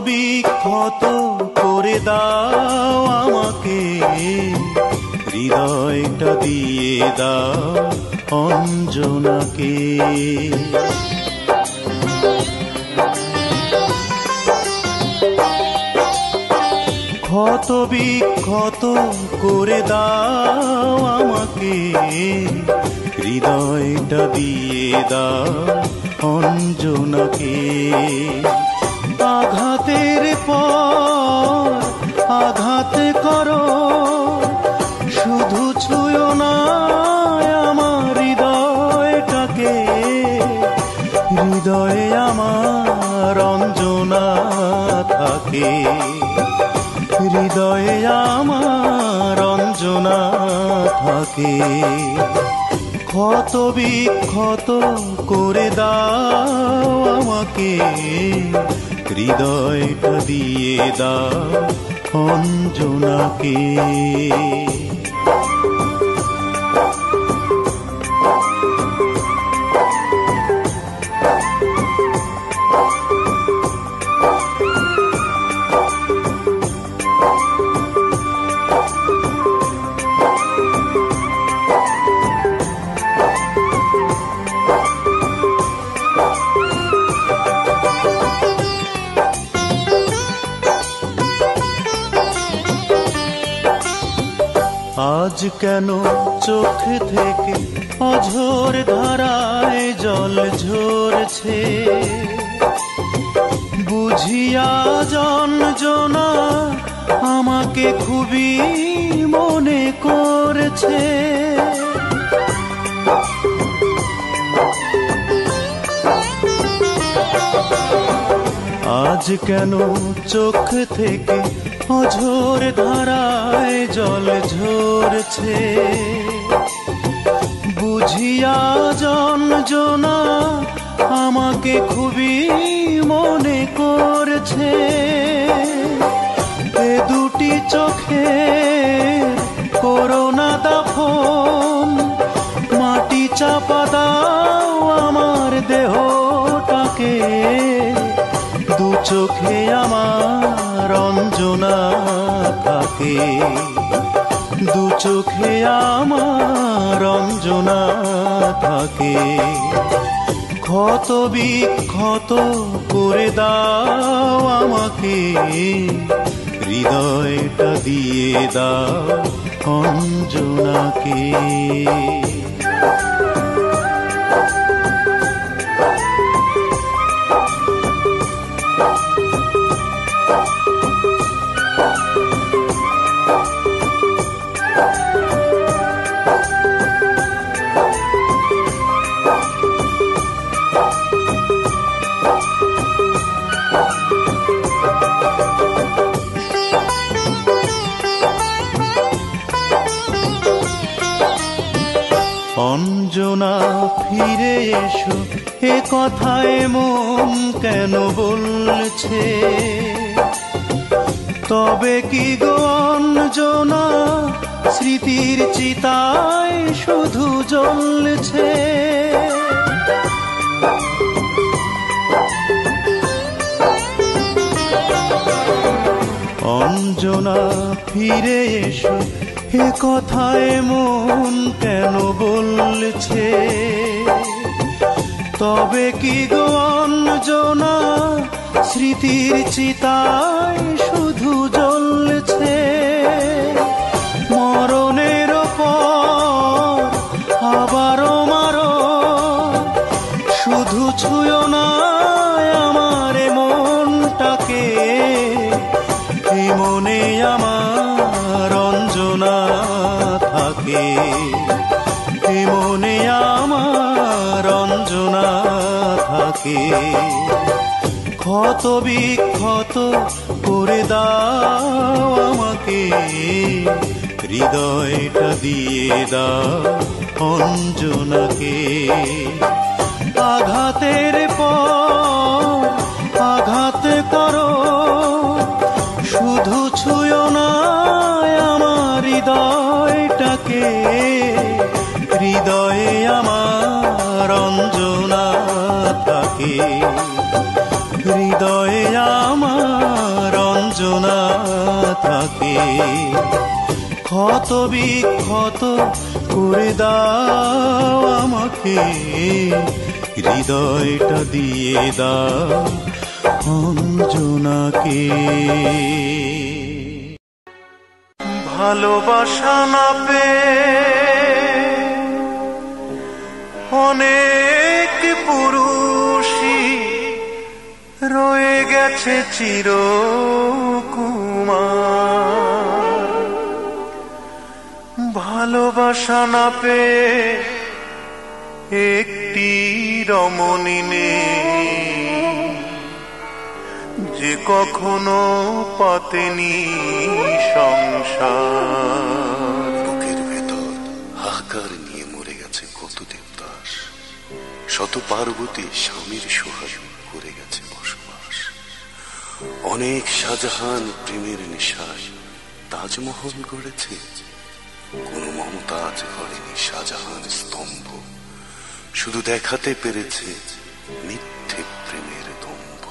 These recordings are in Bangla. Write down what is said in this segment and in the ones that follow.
বিক্ষত করে দাও আমাকে, হৃদয়টা দিয়ে দাও অঞ্জনাকে। ক্ষত বিক্ষত করে দাও আমাকে, হৃদয়টা দিয়ে দাও অঞ্জনাকে। আঘাতের পর আঘাত করো, শুধু ছুঁয়ো না আমার হৃদয়টাকে। হৃদয়ে আমার অঞ্জনা থাকে, হৃদয়ে আমার অঞ্জনা থাকে। ক্ষত বিক্ষত করে দাও আমাকে, হৃদয়টা দিয়ে দাও অঞ্জনাকে। আজ কেন চোখ থেকে অঝোর ধারায় জল ঝরছে, বুঝিয়া যন্ত্রণা আমাকে খুবই মনে করছে। আজ কেন চোখ থেকে অঝোর ধারায় জল ঝরছে, বুঝিয়া যন্ত্রণা আমাকে খুবই মনে করছে। এ দুটি চোখে করোনা দাফন, মাটি চাপা দাও আমার দেহটাকে। দু চোখে আমার অঞ্জনা থাকে, দু চোখে আমার অঞ্জনা থাকে। ক্ষত বিক্ষত করে দাও আমাকে, হৃদয়টা দিয়ে দাও অঞ্জনাকে। অঞ্জনা ফিরে এসো, এ কথায় মন কেন বলছে। তবে কি গো অঞ্জনা, স্মৃতির চিতায় শুধু জ্বলছে। অঞ্জনা ফিরে এসো, এ কথায় মন কেন বলছে। তবে কি গো অঞ্জনা, স্মৃতির চিতায় শুধু জ্বলছে। মরণের পর আবারও মারো, শুধু ছুঁয়ো না আমার মনটাকে। এই মনে আমার অঞ্জনা থাকে, এই মনে আমার অঞ্জনা থাকে। ক্ষত বিক্ষত করে দাও আমাকে, হৃদয়টা দিয়ে দাও অঞ্জনাকে। আঘাতের পর আঘাত করো, শুধু ছুঁয়ো না আমার হৃদয়টাকে। হৃদয়ে আমার অঞ্জনা থাকে, হৃদয়ে আমার অঞ্জনা থাকে, ক্ষত বিক্ষত করে দাও আমাকে, হৃদয়টা দিয়ে দাও অঞ্জনাকে। ভালোবাসা না পেয়ে অনেক পুরুষই রয়ে গেছে চিরকুমার। ভালোবাসা না পেয়ে একটি রমণী নেই যে কখনো পাতেনি সংসার। বুকের ভেতর হাহাকার নিয়ে মরে গেছে কত দেবদাস, শত পার্বতী স্বামীর সোহাগ করে গেছে বসবাস। অনেক শাহজাহান প্রেমের নেশায় তাজমহল গড়েছে, কোন মমতাজ গড়েনি শাহজাহান স্তম্ভ, শুধু দেখাতে পেরেছে মিথ্যে প্রেমের দম্ভ।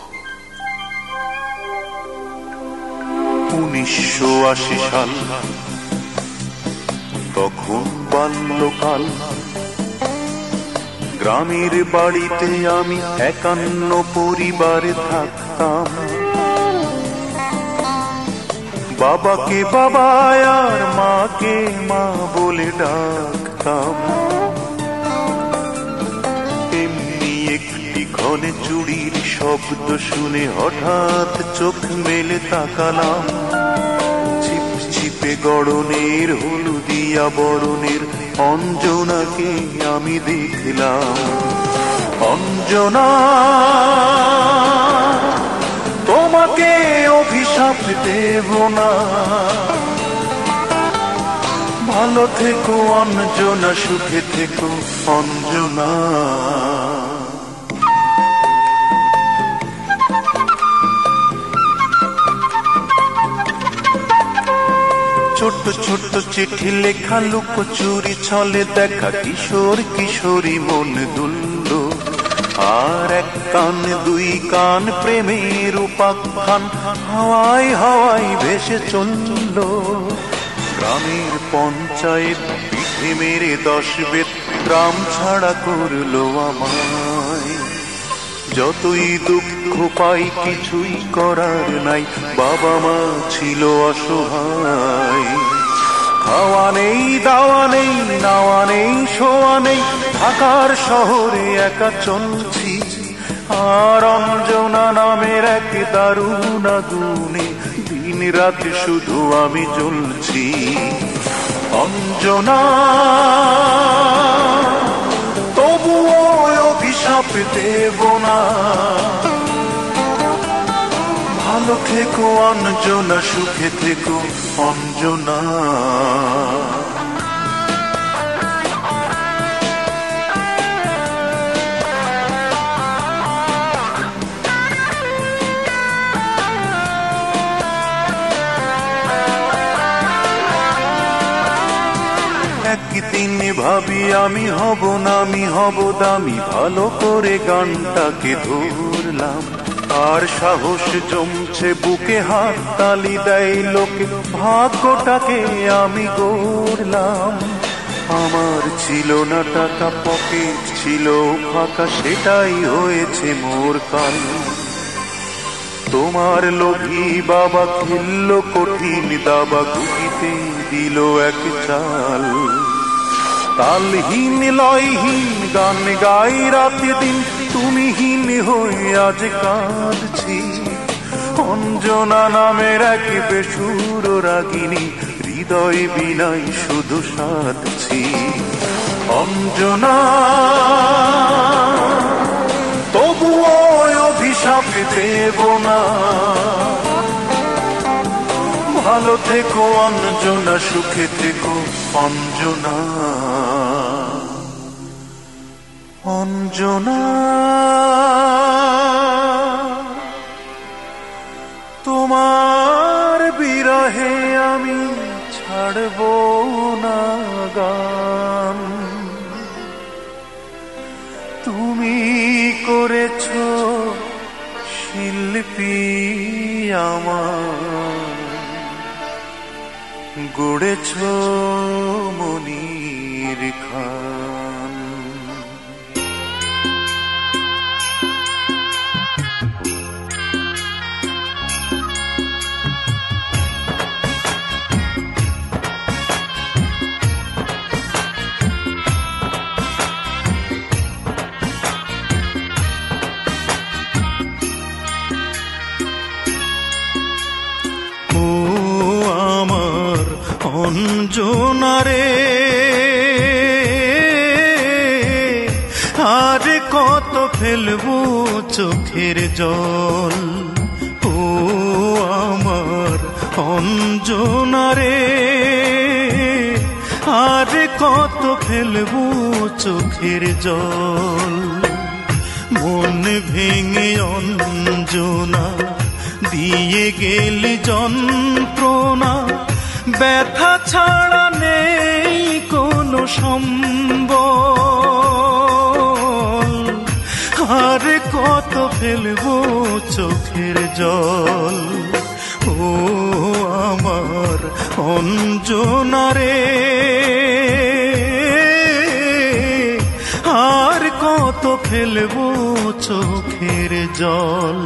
1980 সাল, তখন বাল্যকাল, গ্রামের বাড়িতে আমি 51 পরিবারে থাকতাম। বাবাকে বাবা আর মাকে মা বলে ডাকতাম। এমনি একটি ঘনে চুড়ির শব্দ শুনে হঠাৎ চোখ মেলে তাকালাম। ছিপছিপে গড়নের হলুদিয়া বরণের অঞ্জনাকে আমি দেখলাম। অঞ্জনা, তোমাকে অভিশাপ দেব না, ভালো থেকো অঞ্জনা, সুখে থেকো অঞ্জনা। ছোট্ট ছোট্ট চিঠি লেখা লুকোচুরি ছলে দেখা কিশোর কিশোরী মন দুলল। আর এক কান দুই কান প্রেমের উপাখ্যান হাওয়ায় হাওয়ায় ভেসে চলল। গ্রামের পঞ্চায়েত পিঠে মেরে 10 বেত গ্রাম ছাড়া করলো আমায়। যতই দুঃখ পাই কিছুই করার নাই, বাবা মা ছিল অসহায়। খাওয়া নেই, দাওয়া নেই, নাওয়া নেই, শোয়া নেই, ঢাকার শহরে একা চলছি। আর অঞ্জনা নামের এক দারুণ আগুনে দিন রাত শুধু আমি জ্বলছি। অঞ্জনা, তবুও অভিশাপ দেব না, ভালো থেকো অঞ্জনা, সুখে থেকো অঞ্জনা। একদিন ভাবি আমি হব না, আমি হব দামি, ভালো করে গানটাকে ধরলাম। আর সাহস জমছে বুকে, হাত তালি দেয় লোকে, ভাগ্যটাকে আমি গড়লাম। আমার ছিল না টাকা, পকেট ছিল ফাঁকা, সেটাই হয়েছে মোর কাল। তোমার লোভী বাবা খেলল কঠিন দাবা, গুটিতে দিল এক চাল। তালহীন লয়হীন গান গাই রাত দিন, তুমিহীন হয়ে আজ কাঁদছি। অঞ্জনা নামের এক বেসুর রাগিনী, হৃদয় বিনাই শুধু সাধছি। অঞ্জনা, তবুও অভিশাপ দেব না, ভালো থেকো অঞ্জনা, সুখে থেকো অঞ্জনা। অঞ্জনা, তোমার বিরহে আমি ছাড়ব না গান। তুমি করেছো শিল্পী আমার গড়েছ মনির খান। অঞ্জনারে আর কত ফেলবো চোখের জল, ও আমার অঞ্জনারে আর কত ফেলবো চোখের জল। মন ভেঙে অঞ্জনা দিয়ে গেলি যন্ত্রণা, ব্যথা ছাড়া নেই কোনো সম্বল। আর কত ফেলবো চোখের জল, ও আমার অঞ্জনারে আর কত ফেলবো চোখের জল।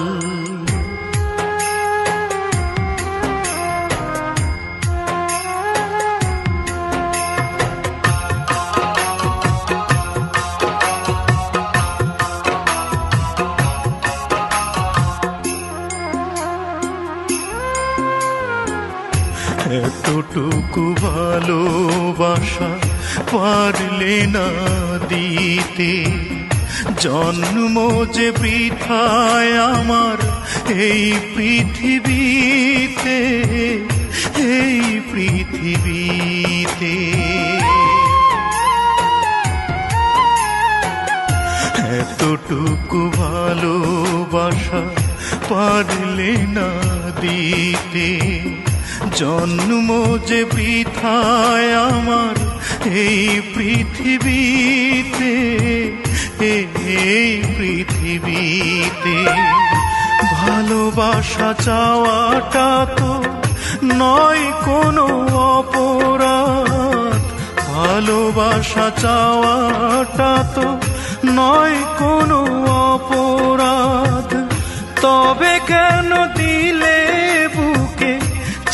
এতটুকু ভালোবাসা পারলে না দিতে, জন্ম যে বৃথায় আমার এই পৃথিবীতে, এই পৃথিবীতে। এতটুকু ভালোবাসা পারলে না দিতে, জন্ম যে বৃথায় আমার এই পৃথিবীতে, এই পৃথিবীতে। ভালোবাসা চাওয়াটা তো নয় কোনো অপরাধ, ভালোবাসা চাওয়াটা তো নয় কোনো অপরাধ। তবে কেন দিলে বুকে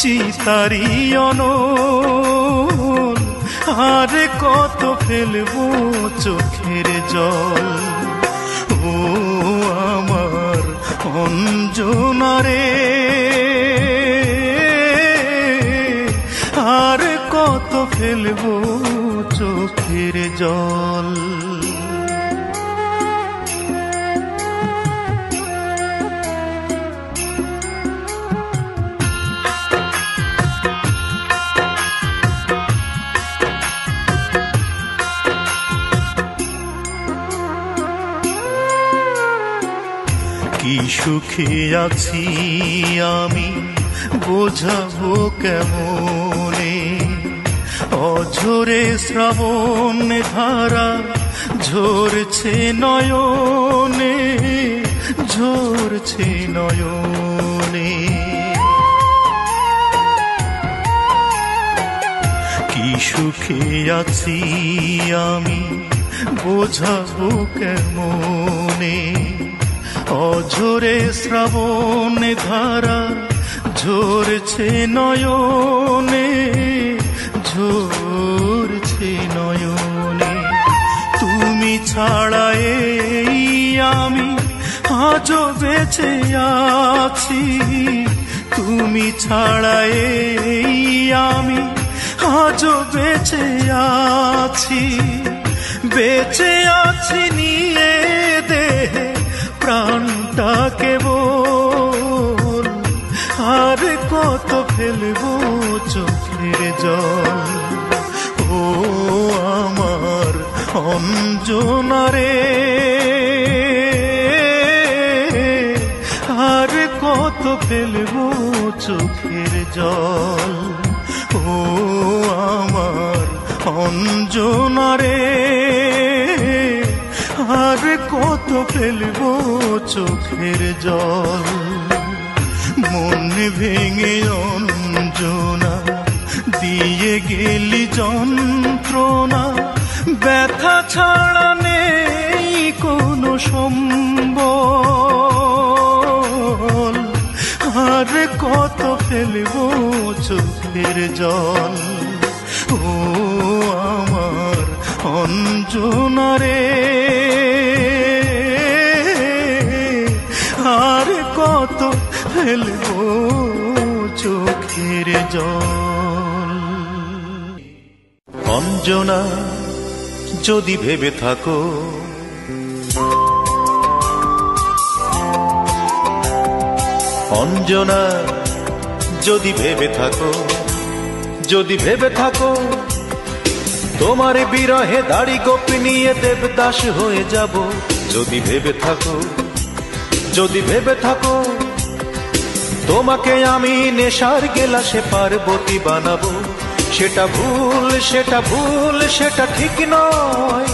চিতারি অনল, আর কত ফেলবো চোখের জল, ও আমার অঞ্জনারে আর কত ফেলবো চোখের জল। কি সুখে আছি আমি বোঝাবো কেমনে, অঝরে শ্রাবণ ধারা ঝরছে নয়নে, ঝরছে নয়নে। কি সুখে আছি আমি বোঝাবো কেমনে, অঝরে শ্রাবণ ধারা ঝরছে নয়নে, ঝরছে নয়নে। তুমি ছাড়া এই আমি আজও বেঁচে আছি, তুমি ছাড়া এই আমি আজও বেঁচে আছি। বেঁচে আছি নিয়ে দেহে প্রাণটাকে বল, আর কত ফেলবো চোখের জল, ও আমার অঞ্জনারে আর কত ফেলবো চোখের জল, ও আমার অঞ্জনারে আর কত ফেলবো চোখের জল। মন ভেঙে অঞ্জনা দিয়ে গেলি যন্ত্রণা, ব্যথা ছাড়া নেই কোনো সম্বল, আর কত ফেলবো চোখের জল। ও আমার অঞ্জনা রে, আর কত ফেলবো চোখের জল। অঞ্জনা যদি ভেবে থাকো, অঞ্জনা যদি ভেবে থাকো, যদি ভেবে থাকো তোমার বিরহে দাড়ি গোপ নিয়ে দেবদাস হয়ে যাব, যদি ভেবে থাকো, যদি ভেবে থাকো তোমাকে আমি নেশার গেলাসে পার্বতী বানাবো, সেটা ভুল, সেটা ভুল, সেটা ঠিক নয়।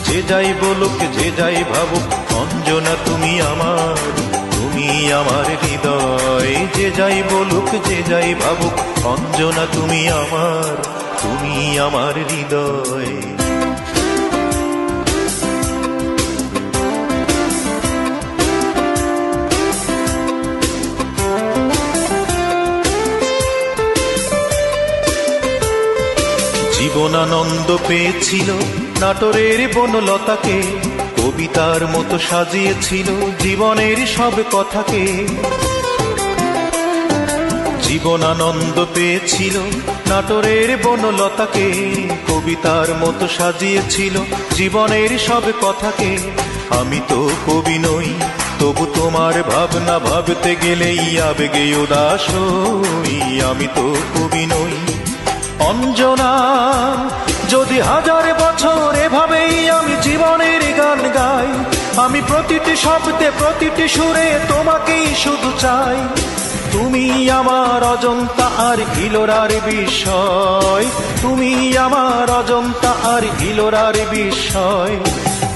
যে যাই বলুক, যে যাই ভাবুক, অঞ্জনা তুমি আমার, তুমি আমার হৃদয়। যে যাই বলুক, যে যাই ভাবুক, অঞ্জনা তুমি আমার, তুমি আমার হৃদয়। জীবনানন্দ পেয়েছিল নাটোরের বনলতাকে, কবিতার মতো সাজিয়েছিল জীবনের সব কথাকে। জীবনানন্দ পেয়েছিল নাটোরের বনলতাকে, কবিতার মতো সাজিয়েছিল জীবনের সব কথাকে। আমি তো কবি নই, তবু তোমার ভাবনা ভাবতে গেলেই আবেগে উদাস হই। আমি তো কবি নই অঞ্জনা, যদি হাজার বছর এভাবেই আমি জীবনের গান গাই, আমি প্রতিটি শব্দে প্রতিটি সুরে তোমাকেই শুধু চাই। তুমি আমার অজন্তা আর ইলোরার বিষয়, তুমি আমার অজন্তা আর ইলোরার বিষয়।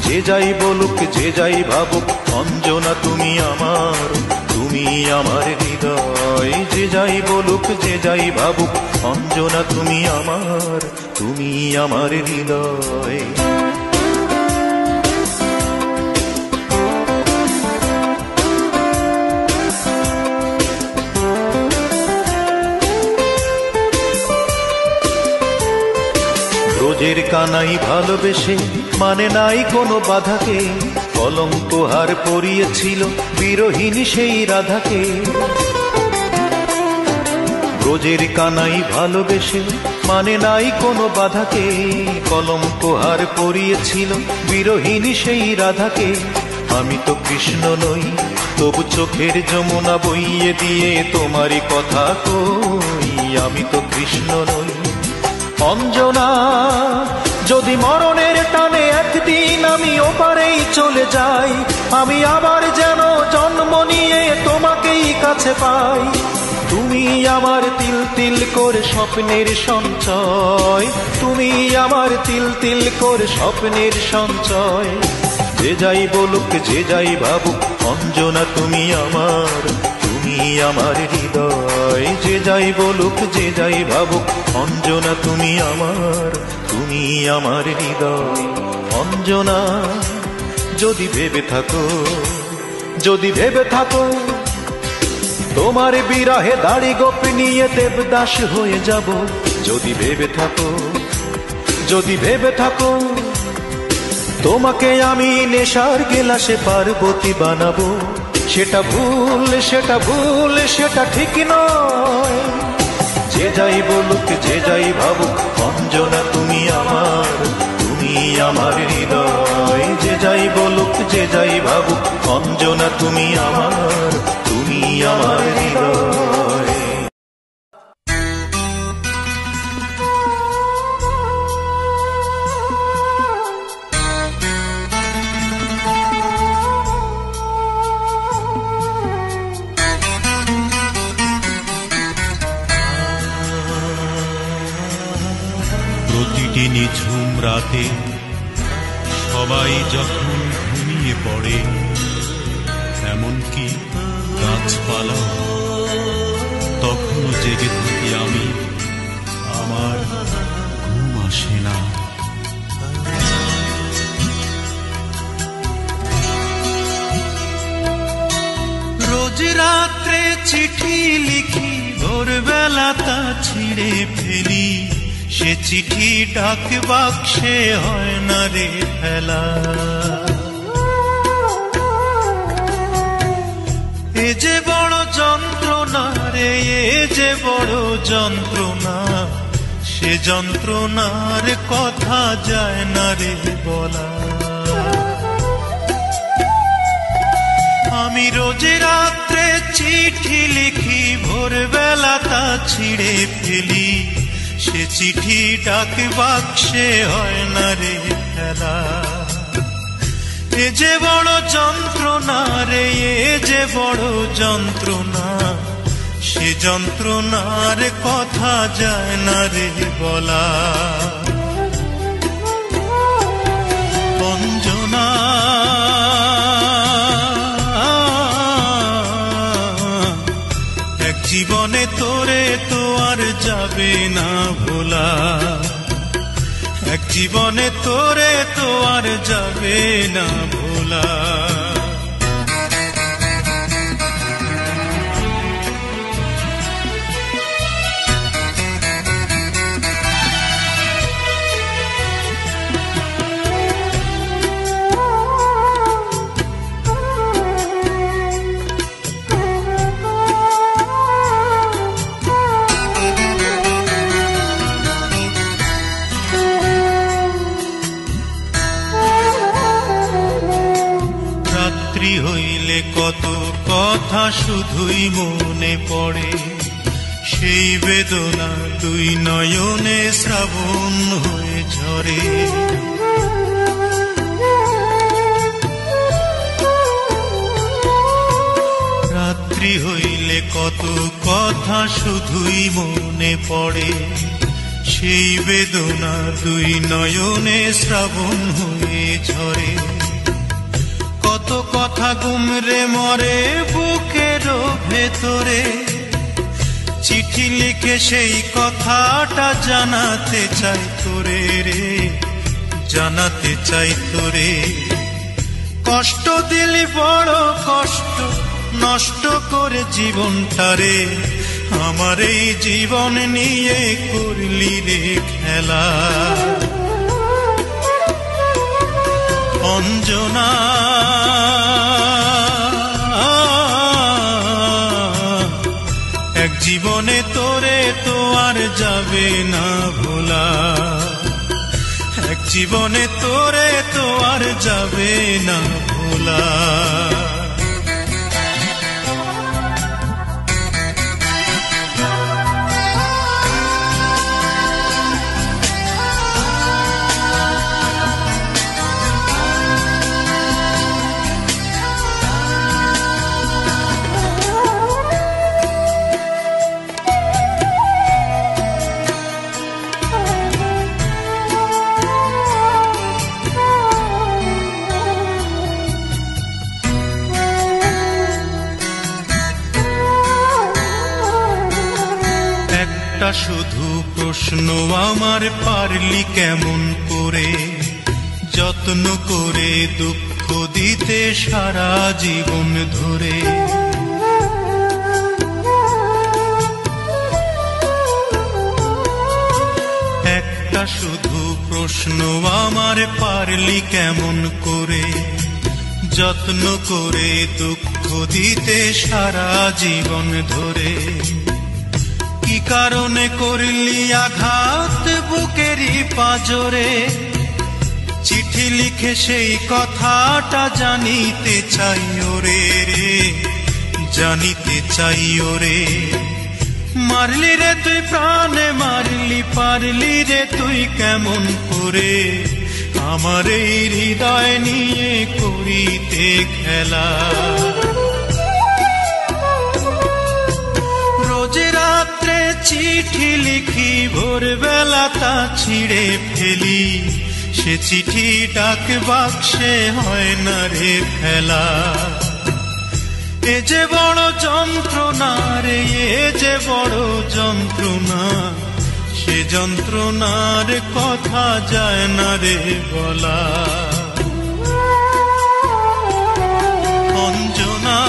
যে যাই বলুক, যে যাই ভাবুক, অঞ্জনা তুমি আমার, তুমি আমার হৃদয়। যে যাই বলুক, যে যাই ভাবুক, অঞ্জনা তুমি আমার, তুমি আমার হৃদয়। ব্রজের কানাই ভালোবেসে মানে নাই কোনো বাধাকে, কলঙ্ক হার পরিয়েছিল বিরহিনী সেই রাধাকে। ব্রজের কানাই ভালোবেসে মানে নাই কোনো বাধাকে, কলঙ্ক হার পরিয়েছিল বিরহিনী সেই রাধাকে। আমি তো কৃষ্ণ নই, তবু চোখের যমুনা বইয়ে দিয়ে তোমারই কথা কই। আমি তো কৃষ্ণ নই অঞ্জনা, যদি মরণের টানে একদিন আমি ওপারেই চলে যাই, আমি আবার যেন জন্ম নিয়ে তোমাকেই কাছে পাই। তুমি আমার তিল তিল করে স্বপ্নের সঞ্চয়, তুমি আমার তিল তিল করে স্বপ্নের সঞ্চয়। যে যাই বলুক, যে যাই ভাবুক, অঞ্জনা তুমি আমার, তুমি আমার হৃদয়। যে যাই বলুক, যে যাই ভাবুক, অঞ্জনা তুমি আমার, তুমি আমার হৃদয়। অঞ্জনা যদি ভেবে থাকো, যদি ভেবে থাকো তোমার বিরহে দাড়ি গোপ নিয়ে দেবদাস হয়ে যাব, যদি ভেবে থাকো, যদি ভেবে থাকো তোমাকে আমি নেশার গেলাসে পার্বতী বানাবো, সেটা ভুল, সেটা ভুল, সেটা ঠিক নয়। যে যাই বলুক, যে যাই ভাবুক, অঞ্জনা তুমি আমার, তুমি আমার হৃদয়। যে যাই বলুক, যে যাই ভাবুক, অঞ্জনা তুমি আমার, তুমি আমার হৃদয়। প্রতিটি নিঝুম রাতে সবাই যখন ঘুমিয়ে পড়ে, এমনকি গাছপালা, তখনও জেগে থাকি আমি, আমার ঘুম আসে না। রোজ রাত্রে চিঠি লিখি, ভোরবেলা তা ছিঁড়ে ফেলি, সে চিঠি ডাক বাক্সে হয় না রে ফেলা। এ যে বড় যন্ত্রণা রে, এ যে বড় যন্ত্রণা, সে যন্ত্রণার কথা যায় না রে বলা। আমি রোজ রাত্রে চিঠি লিখি, ভোরবেলা তা ছিঁড়ে ফেলি, সে চিঠি ডাক বাক্সে হয় না রে ফেলা। এ যে বড় যন্ত্রণা রে, এ যে বড় যন্ত্রণা, সে যন্ত্রণার কথা যায় না রে বলা। অঞ্জনা এক জীবনে তোরে তো আর যাবে না ভোলা, এক জীবনে তোরে তো আর যাবে না ভোলা। হইলে কত কথা শুধুই মনে পড়ে, সেই বেদনা দুই নয়নে শ্রাবণ হয়ে ঝরে। রাত্রি হইলে কত কথা শুধুই মনে পড়ে, সেই বেদনা দুই নয়নে শ্রাবণ হয়ে ঝরে। কত কথা গুমরে মরে বুকের ভেতরে, চিঠি লিখে সেই কথাটা জানাতে চাই তোরে রে, জানাতে চাই তোরে। কষ্ট দিলি বড় কষ্ট, নষ্ট করে জীবনটারে, আমার এই জীবন নিয়ে করলি রে খেলা। অঞ্জনা এক জীবনে তোরে তো আর যাবে না ভোলা, এক জীবনে তোরে তো আর যাবে না ভোলা। শুধু প্রশ্ন আমার, পারলি কেমন করে যত্ন করে দুঃখ দিতে সারা জীবন ধরে। একটা শুধু প্রশ্ন আমার, পারলি কেমন করে যত্ন করে দুঃখ দিতে সারা জীবন ধরে। কি কারণে করলি আঘাত বুকেরই পাজরে, চিঠি লিখে সেই কথাটা জানিতে চাই ওরে রে, জানিতে চাই ওরে। মারলি রে তুই প্রাণে মারলি, পারলি রে তুই কেমন করে আমার এই হৃদয় নিয়ে করিতে খেলা। রোজ রাত্রে চিঠি লিখি, ভোরবেলা তা ছিঁড়ে ফেলি, সে চিঠি ডাক বাক্সে হয় না রে ফেলা। এ এ যে বড় যন্ত্রণা রে, এ যে বড় যন্ত্রণা, সে যন্ত্রণার কথা যায় না রে বলা। অঞ্জনা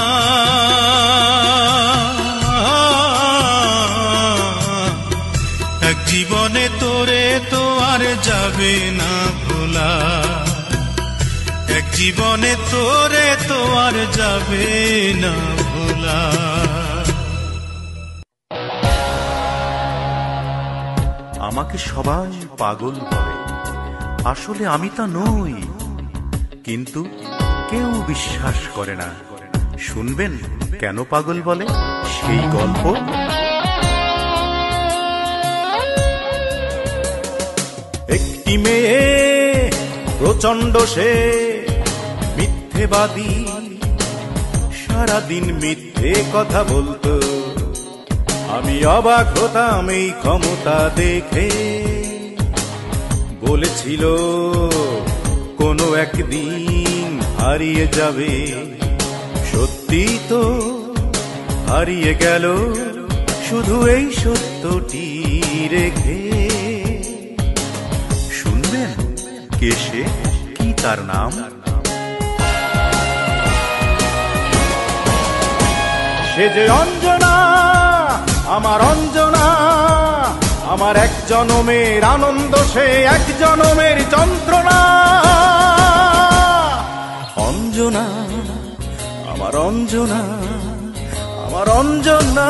এক জীবনে তোরে তো আর যাবে না ভোলা, এক জীবনে তোরে তো আর যাবে না ভোলা। আমাকে সবাই পাগল বলে, আসলে আমি তা নই, কিন্তু কেউ বিশ্বাস করে না। শুনবেন কেন পাগল বলে সেই গল্প। একটি মেয়ে প্রচন্ড সে মিথ্যেবাদী, সারাদিন মিথ্যে কথা বলতো। আমি অবাক হতাম এই ক্ষমতা দেখে। বলেছিল কোনো একদিন হারিয়ে যাবে, সত্যি তো হারিয়ে গেল শুধু এই সত্যটি রেখে। শুনবেন কে সে, কি তার নাম? সে যে অঞ্জনা, আমার অঞ্জনা, আমার এক জনমের আনন্দ, সে এক জনমের যন্ত্রণা। অঞ্জনা, আমার অঞ্জনা, আমার অঞ্জনা।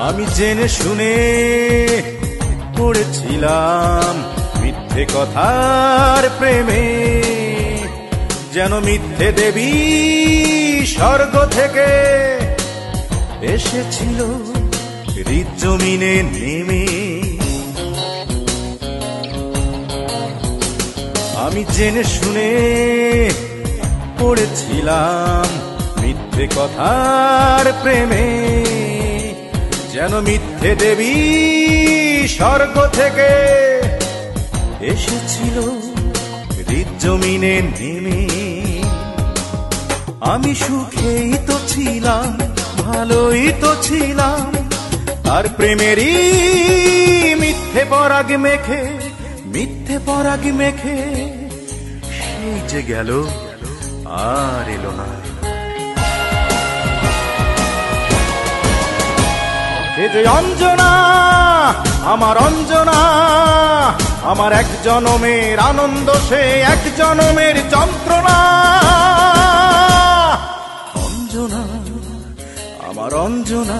আমি জেনে শুনে পড়েছিলাম মিথ্যে কথার প্রেমে, যেন মিথ্যে দেবী স্বর্গ থেকে এসেছিল হৃদ জমিনে নেমে। আমি জেনে শুনে পড়েছিলাম মিথ্যে কথার প্রেমে, যেন মিথ্যে দেবী স্বর্গ থেকে এসেছিল হৃদ জমিনে নেমে। আমি সুখেই তো ছিলাম, ভালোই তো ছিলাম, তার প্রেমেরই মিথ্যে পরাগ মেখে, মিথ্যে পরাগ মেখে সেই যে গেল আর এলো না। সে যে অঞ্জনা, আমার অঞ্জনা, আমার এক জনমের আনন্দ, সে এক জনমের যন্ত্রণা। অঞ্জনা, আমার অঞ্জনা,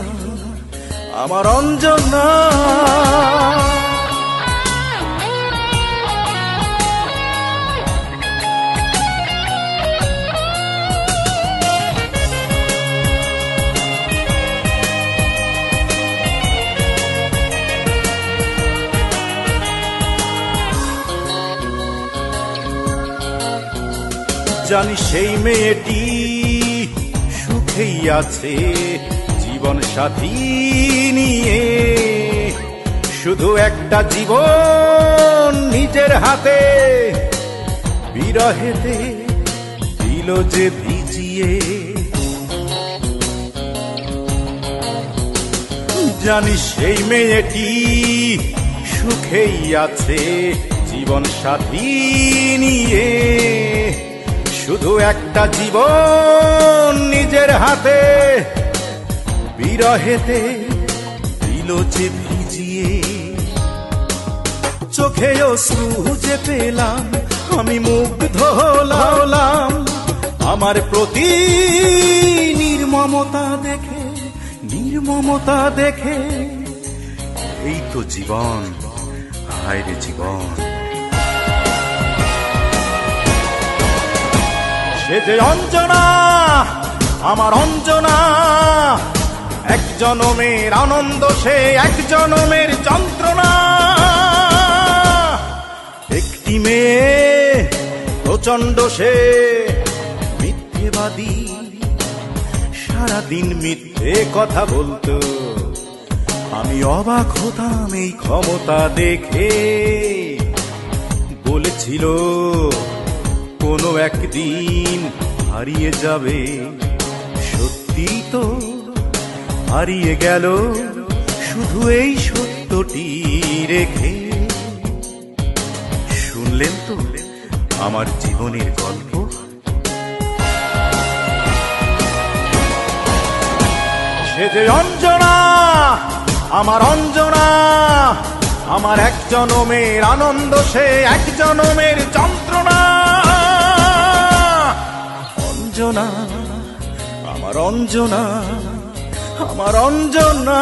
আমার অঞ্জনা। জানি সেই মেয়েটি সুখেই আছে জীবন সাথী নিয়ে, শুধু একটা জীবন নিজের হাতে বিরহেতে দিল যে ভিজিয়ে। জানি সেই মেয়েটি সুখেই আছে জীবন সাথী নিয়ে, শুধু একটা জীবন নিজের হাতে বিরহেতে দিল যে ভিজিয়ে। চোখে অশ্রু যে পেলাম, আমি মুগ্ধ হলাম আমার প্রতি নির্মমতা দেখে, নির্মমতা দেখে। এই তো জীবন, হায় রে জীবন। সে যে অঞ্জনা, আমার অঞ্জনা, এক জনমের আনন্দ, সে এক জনমের যন্ত্রণা। একটি মেয়ে প্রচন্ড সে মিথ্যেবাদী, সারাদিন মিথ্যে কথা বলতো। আমি অবাক হতাম এই ক্ষমতা দেখে। বলেছিল কোনো একদিন হারিয়ে যাবে, সত্যি তো হারিয়ে গেল শুধু এই সত্যটি রেখে। শুনলেন তো আমার জীবনের গল্প। সে যে অঞ্জনা, আমার অঞ্জনা, আমার এক জনমের আনন্দ, সে এক জনমের যন্ত্রণা। অঞ্জনা, আমার অঞ্জনা, আমার অঞ্জনা।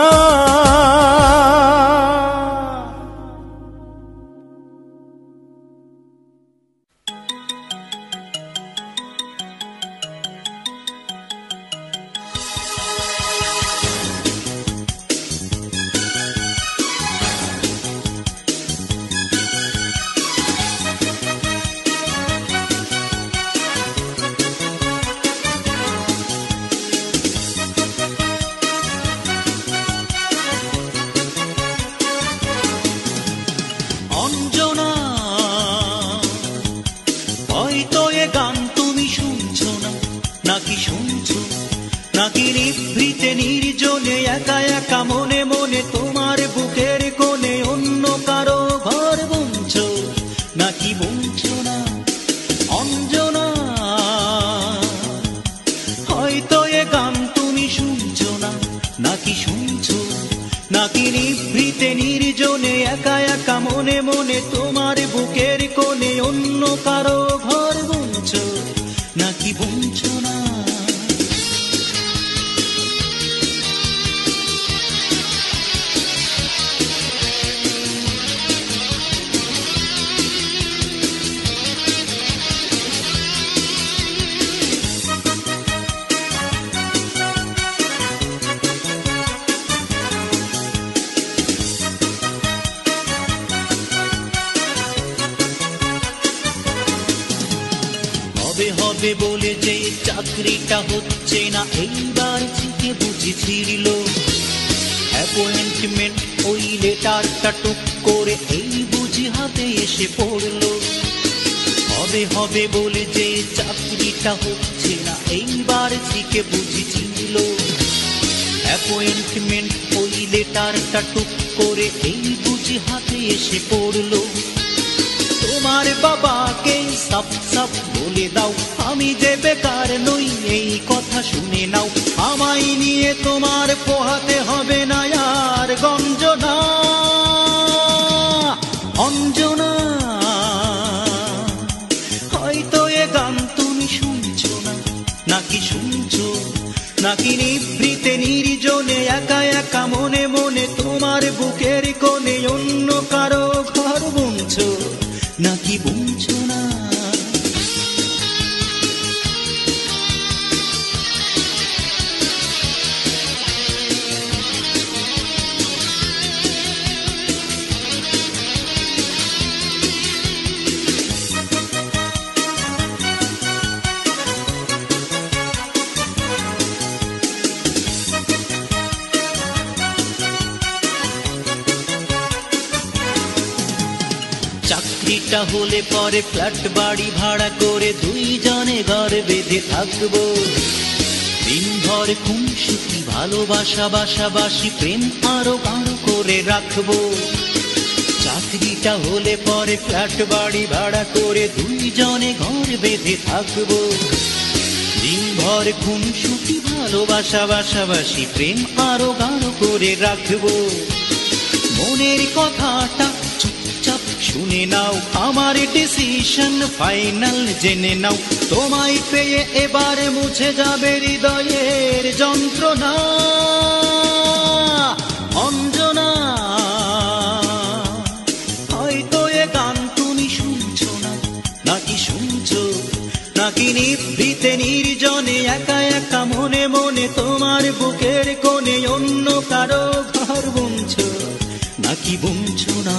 নাকি শুনছো, নাকি নিভৃতে নির্জনে একা একা মনে মনে তোমার বুকের কোণে অন্য কারো ঘর বুনছো, নাকি বুনছো না অঞ্জনা? হয়তো এ গান তুমি শুনছো না, নাকি শুনছো, নাকি নিভৃতে নির্জনে একা একা মনে মনে তোমার বুকের কোণে অন্য কারো ঘর বুনছো, নাকি বুনছো না? হবে বলে যে চাকরিটা হচ্ছে না, এইবার থেকে বুঝেছিল অ্যাপয়েন্টমেন্ট ওই লেটারটা টুক করে এই বুঝি হাতে এসে পড়লো। হবে হবে বলে যে চাকরিটা হচ্ছে না, এইবার থেকে বুঝেছিল অ্যাপয়েন্টমেন্ট ওই লেটারটা টুক করে এই বুঝি হাতে এসে পড়লো। তোমার বাবাকে সাপ সাপ বলে দাও আমি যে বেকার নই, এই কথা শুনে নাও। আমায় নিয়ে তোমার পোহাতে হবে না আর গঞ্জনা। অঞ্জনা, হয়তো এ গান তুমি শুনছো না, নাকি শুনছো, নাকি নিভৃতে নির্জনে একা একা মনে মনে তোমার বুকের কোণে অন্য কারো ঘর বুনছো, নাকি বুনছো না? চাকরিটা হলে পরে ফ্ল্যাট বাড়ি ভাড়া করে দুইজনে ঘর বেঁধে থাকবো। দিনভর খুনসুটি ভালোবাসা বাসাবাসি প্রেম আরো গাঢ় করে রাখবো। চাকরিটা হলে পরে ফ্ল্যাট বাড়ি ভাড়া করে দুইজনে ঘর বেঁধে থাকবো। দিনভর খুনসুটি ভালোবাসা বাসাবাসি প্রেম আরো গাঢ় করে রাখবো। মনের কথাটা চুপচাপ শুনে নাও, আমার ডিসিশন ফাইনাল জেনে নাও। তোমায় পেয়ে এবারে মুছে যাবে হৃদয়ের যন্ত্রণা। অঞ্জনা, হয়তো এ গান তুমি শুনছো না, নাকি শুনছো, নাকি নিভৃতে নির্জনে একা একা মনে মনে তোমার বুকের কোণে অন্য কারো ঘর বুনছো, নাকি বুনছো না?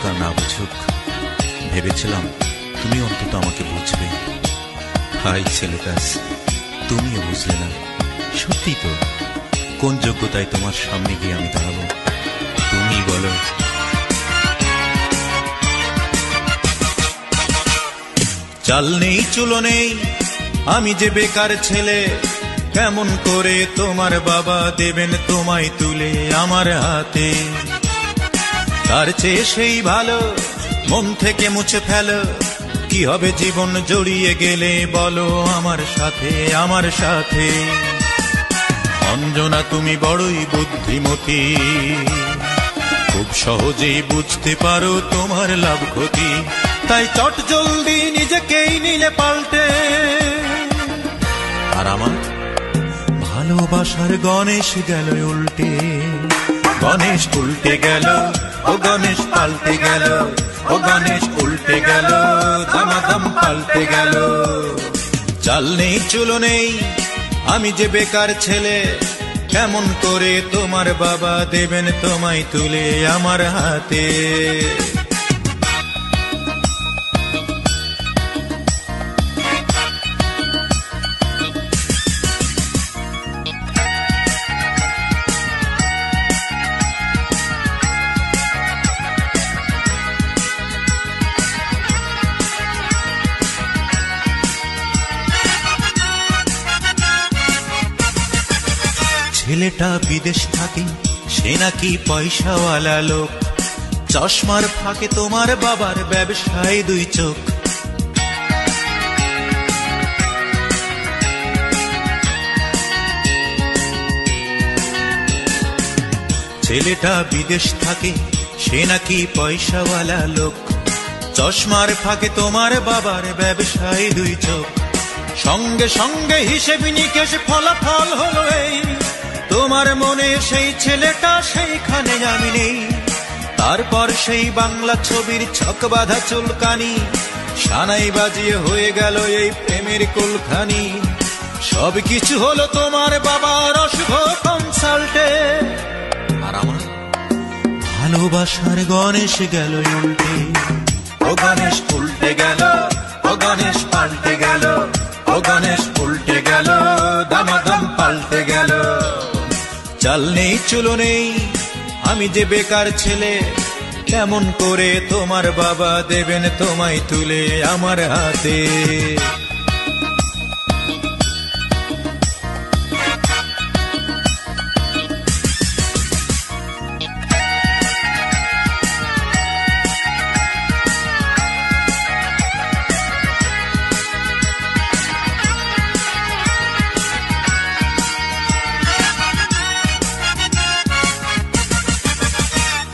বুঝুক আর না বুঝুক, ভেবেছিলাম তুমি অন্তত আমাকে বুঝবে। হাই ছেলেটাস, তুমিও বুঝলে না। সত্যি তো, কোন যোগ্যতায় তোমার সামনে গিয়ে আমি দাঁড়াবো তুমি বলো? চাল নেই চুলো নেই, আমি যে বেকার ছেলে, কেমন করে তোমার বাবা দেবেন তোমায় তুলে আমার হাতে? তার চেয়ে সেই ভালো মন থেকে মুছে ফেলো, কি হবে জীবন জড়িয়ে গেলে বলো আমার সাথে, আমার সাথে। অঞ্জনা তুমি বড়ই বুদ্ধিমতী, খুব সহজেই বুঝতে পারো তোমার লাভ ক্ষতি, তাই চট জলদি নিজেকেই নিলে পাল্টে। আর আমার ভালোবাসার গণেশ গেল উল্টে, গণেশ উল্টে গেল, ও গণেশ পাল্টে গেল, ও গণেশ উল্টে গেল, দামাদাম পাল্টে গেল। চাল নেই চুলো নেই, আমি যে বেকার ছেলে, কেমন করে তোমার বাবা দেবেন তোমায় তুলে আমার হাতে? ছেলেটা বিদেশ থাকে, সে নাকি পয়সাওয়ালা লোক, চশমার ফাঁকে তোমার বাবার ব্যবসায় দুই চোখ। ছেলেটা বিদেশ থাকে, সে নাকি পয়সাওয়ালা লোক, চশমার ফাঁকে তোমার বাবার ব্যবসায় দুই চোখ। সঙ্গে সঙ্গে হিসেব নিকেশ ফলাফল হলো এই, তোমার মনে সেই ছেলেটা সেইখানে আমি নেই। তারপর সেই বাংলা ছবির ছক বাঁধা চুলকানি, সানাই বাজিয়ে হয়ে গেল এই প্রেমের কুলখানি। সবকিছু হলো তোমার বাবার অশুভ কনসাল্টে, আর আমার ভালোবাসার গণেশ গেল উল্টে, ও গণেশ উল্টে গেল, ও গণেশ পাল্টে গেল, ও গণেশ উল্টে গেল, দামাদাম পাল্টে গেল। চাল নেই চুলো নেই, আমি যে বেকার ছেলে, কেমন করে তোমার বাবা দেবেন তোমায় তুলে আমার হাতে?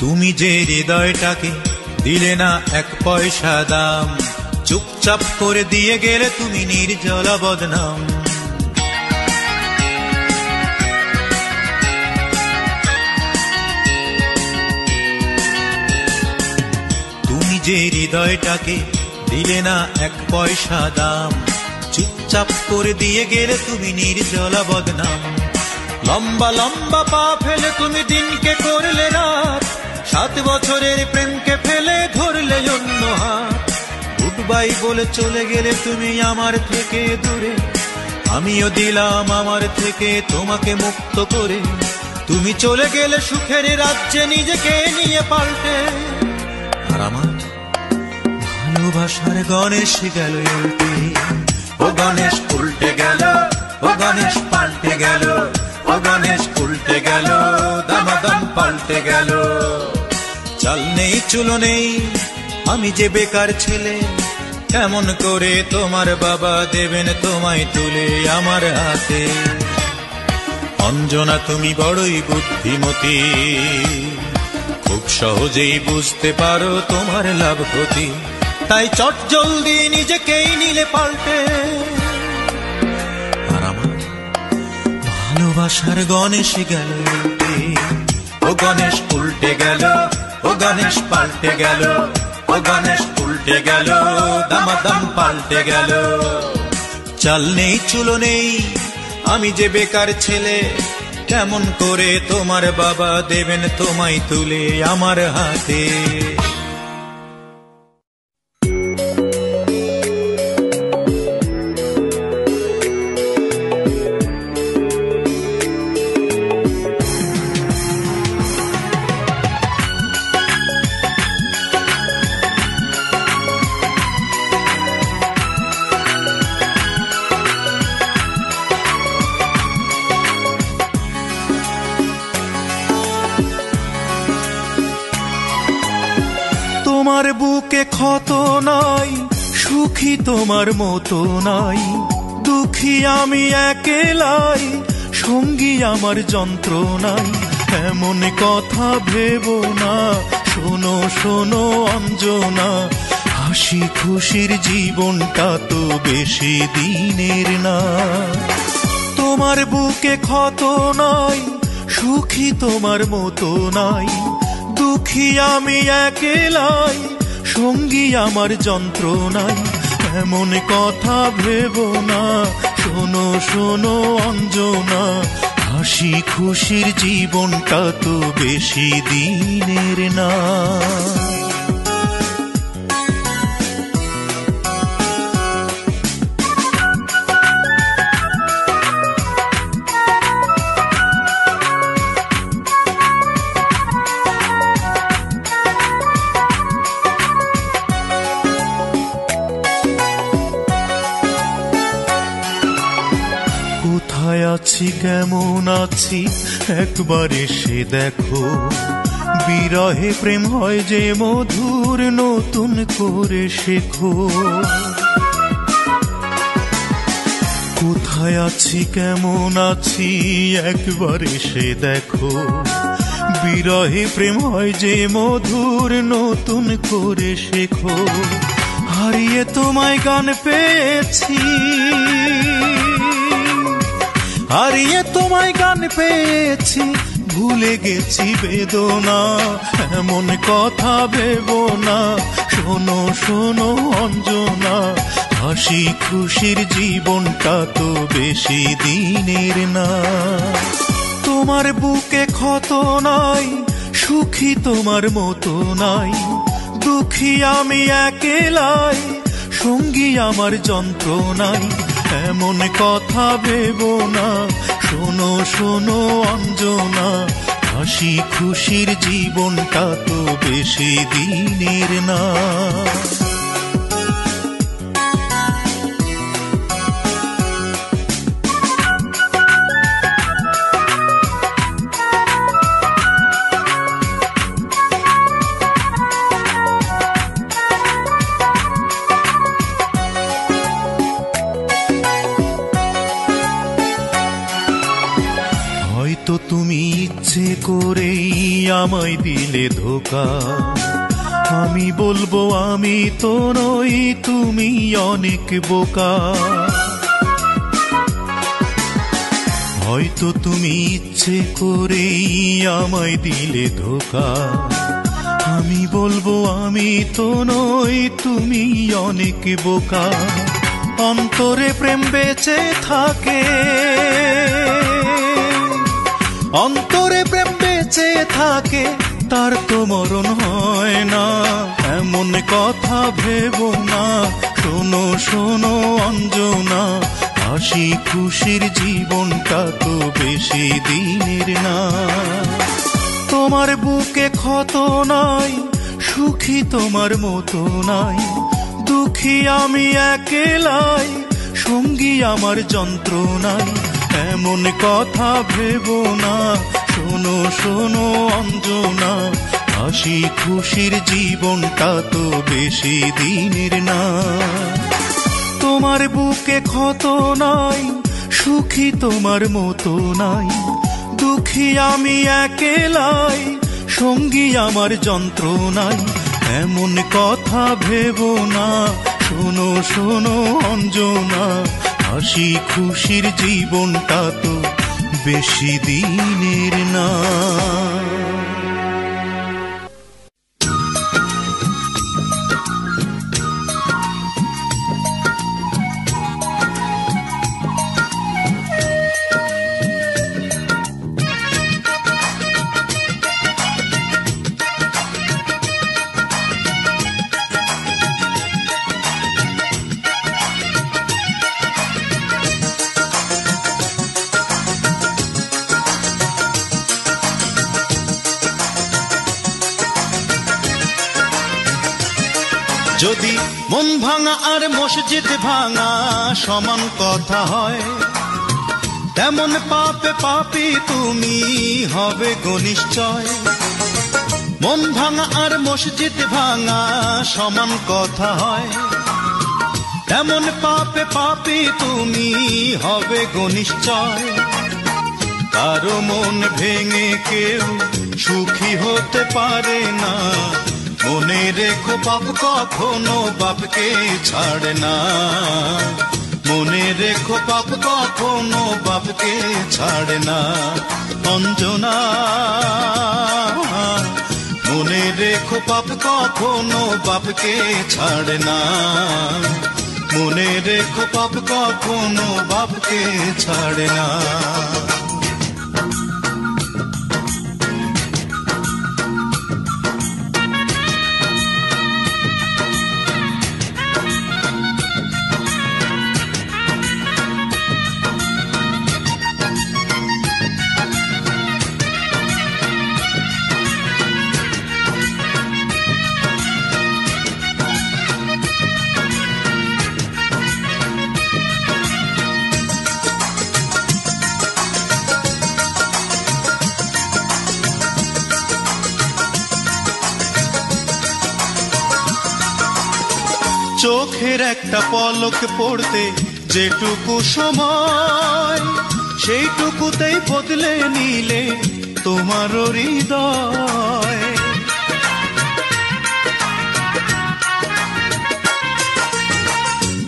তুমি যে হৃদয়টাকে দিলে না এক পয়সা দাম, চুপচাপ করে দিয়ে গেলে তুমি নির্জলা বদনাম। তুমি যে হৃদয়টাকে দিলে না এক পয়সা দাম, চুপচাপ করে দিয়ে গেলে তুমি নির্জলা বদনাম। লম্বা লম্বা পা ফেলে তুমি দিনকে করলে রাত, 7 বছরের প্রেমকে ফেলে ধরলে অন্য হাত। গুড বাই বলে চলে গেলে তুমি আমার থেকে দূরে, আমিও দিলাম আমার থেকে তোমাকে মুক্ত করে। তুমি চলে গেলে সুখের রাজ্যে নিজেকে নিয়ে পাল্টে, আর আমার ভালোবাসার গণেশ গেল উল্টে, ও গণেশ উল্টে গেল, ও গণেশ পাল্টে গেল, ও গণেশ উল্টে গেল, দামাদাম পাল্টে গেল। চাল নেই চুলো নেই, আমি যে বেকার ছেলে, কেমন করে তোমার বাবা দেবেন তোমায় তুলে আমার হাতে? অঞ্জনা তুমি বড়ই বুদ্ধিমতী, খুব সহজেই বুঝতে পারো তোমার লাভ ক্ষতি, তাই চট জলদি নিজেকেই নিলে পাল্টে। আর আমার ভালোবাসার গণেশ গেল উল্টে, ও গণেশ উল্টে গেল, ও গণেশ পাল্টে গেল, ও গণেশ উল্টে গেল, দামাদাম পাল্টে গেল। চাল নেই চুলো নেই, আমি যে বেকার ছেলে, কেমন করে তোমার বাবা দেবেন তোমায় তুলে আমার হাতে? তোমার বুকে ক্ষত নাই, সুখী তোমার মতো নাই, দুঃখী আমি একেলাই, সঙ্গী আমার যন্ত্রণাই। এমন কথা ভেবো না, শোনো শোনো অঞ্জনা, হাসি খুশির জীবনটা তো বেশি দিনের না। তোমার বুকে ক্ষত নাই, সুখী তোমার মতো নাই, দুঃখী আমি একেলাই, সঙ্গী আমার যন্ত্রণাই। এমন কথা ভেবো না, শোনো শোনো অঞ্জনা, হাসি খুশির জীবনটা তো বেশি দিনের না। কোথায় আছি কেমন আছি একবার এসে দেখো, বিরহে প্রেম হয় যে মধুর, নতুন করে শেখো। কোথায় আছি কেমন আছি একবার এসে দেখো, বিরহে প্রেম হয় যে মধুর, নতুন করে শেখো। হারিয়ে তোমায় গান পেয়েছি, হারিয়ে তোমায় গান পেয়েছি, ভুলে গেছি বেদনা। এমন কথা ভেবো না, শোনো শোনো অঞ্জনা, হাসি খুশির জীবনটা তো বেশি দিনের না। তোমার বুকে ক্ষত নাই, সুখী তোমার মতো নাই, দুঃখী আমি একেলাই, সঙ্গী আমার যন্ত্রণাই। এমন কথা ভেবো না, শোনো শোনো অঞ্জনা, হাসি খুশির জীবনটা তো বেশি দিনের না। হয়তো তুমি ইচ্ছে করেই আমায় দিলে ধোঁকা, আমি বলবো আমি তো নই, তুমি অনেক বোকা। হয়তো তুমি ইচ্ছে করেই আমায় দিলে ধোঁকা, আমি বলবো আমি তো নই, তুমি অনেক বোকা। অন্তরে প্রেম বেঁচে থাকে, অন্তরে প্রেম বেঁচে থাকে, তার তো মরণ হয় না। এমন কথা ভেবো না, শোনো শোনো অঞ্জনা, হাসি খুশির জীবনটা তো বেশি দিনের না। তোমার বুকে ক্ষত নাই, সুখী তোমার মতো নাই, দুঃখী আমি একেলাই, সঙ্গী আমার যন্ত্রণাই। এমন কথা ভেবো না, শোনো শোনো অঞ্জনা, হাসি খুশির জীবনটা তো বেশি দিনের না। তোমার বুকে ক্ষত নাই, সুখী তোমার মতো নাই, দুঃখী আমি একেলাই, সঙ্গী আমার যন্ত্রণাই। এমন কথা ভেবো না, শোনো শোনো অঞ্জনা, হাসি খুশির জীবনটা তো বেশি দিনের না। যদি মন ভাঙা আর মসজিদ ভাঙা সমান কথা হয়, তেমন পাপে পাপী তুমি হবে গো নিশ্চয়। মন ভাঙা আর মসজিদ ভাঙা সমান কথা হয়, এমন পাপে পাপী তুমি হবে গো নিশ্চয়। কারো মন ভেঙে কেউ সুখী হতে পারে না, মনে রেখো পাপ কখনো বাপকে ছাড়ে না। মনে রেখো পাপ কখনো বাপকে ছাড়ে না। অঞ্জনা মনে রেখো পাপ কখনো বাপকে ছাড়ে না। মনে রেখো পাপ কখনো বাপকে ছাড়ে না। চোখের একটা পলক পড়তে যেটুকু সময়, সেইটুকুতেই বদলে নিলে তোমার হৃদয়।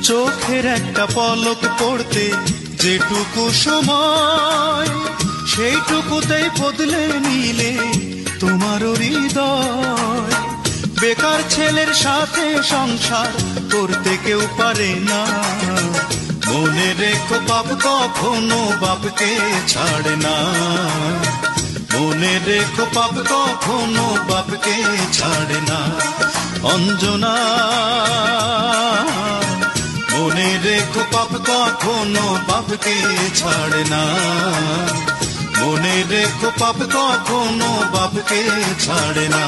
চোখের একটা পলক পড়তে যেটুকু সময়, সেইটুকুতেই বদলে নিলে তোমার হৃদয়। বেকার ছেলের সাথে সংসার করতে কেউ পারে না, মনে রেখো পাপ কখনো বাপকে ছাড়ে না। মনে রেখো পাপ কখনো বাপকে ছাড়ে না। অঞ্জনা মনে রেখো পাপ কখনো বাপকে ছাড়ে না। মনে রেখো পাপ কখনো বাপকে ছাড়ে না।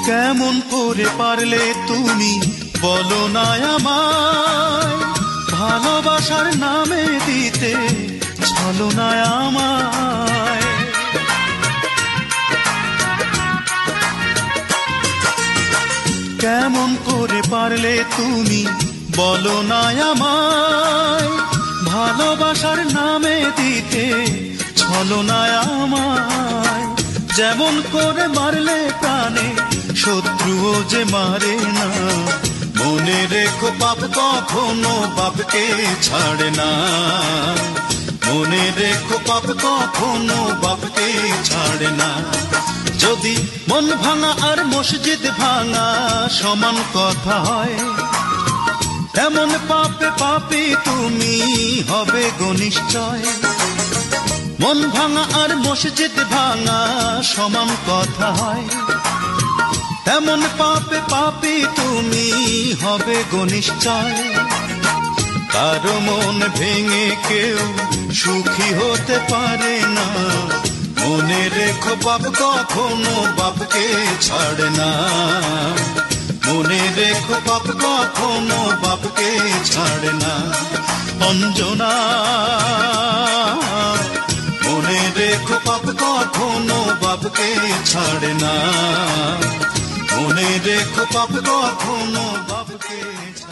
কেমন করে পারলে তুমি বলো না আমায়, ভালোবাসার নামে দিতে ছলনা আমায়। কেমন করে পারলে তুমি বলো না আমায়, ভালোবাসার নামে দিতে ছলনা আমায়। যেমন করে মারলে প্রাণে শত্রুও যে মারে না, মনে রেখো পাপ কখনো বাপকে ছাড়ে না। মনে রেখো পাপ কখনো বাপকে ছাড়ে না। যদি মন ভাঙা আর মসজিদ ভাঙা সমান কথা হয়, এমন পাপে পাপী তুমি হবে গো নিশ্চয়। মন ভাঙা আর মসজিদ ভাঙা সমান কথা হয়, এমন পাপে পাপী তুমি হবে গো নিশ্চয়। কারো মন ভেঙে কেউ সুখী হতে পারে না, মনে রেখো পাপ কখনো বাপকে ছাড়ে না। মনে রেখো পাপ কখনো বাপকে ছাড়ে না। অঞ্জনা মনে রেখো পাপ কখনো বাপকে ছাড়ে না। মনে রেখো পাপ কখনো বাপকে ছাড়ে না।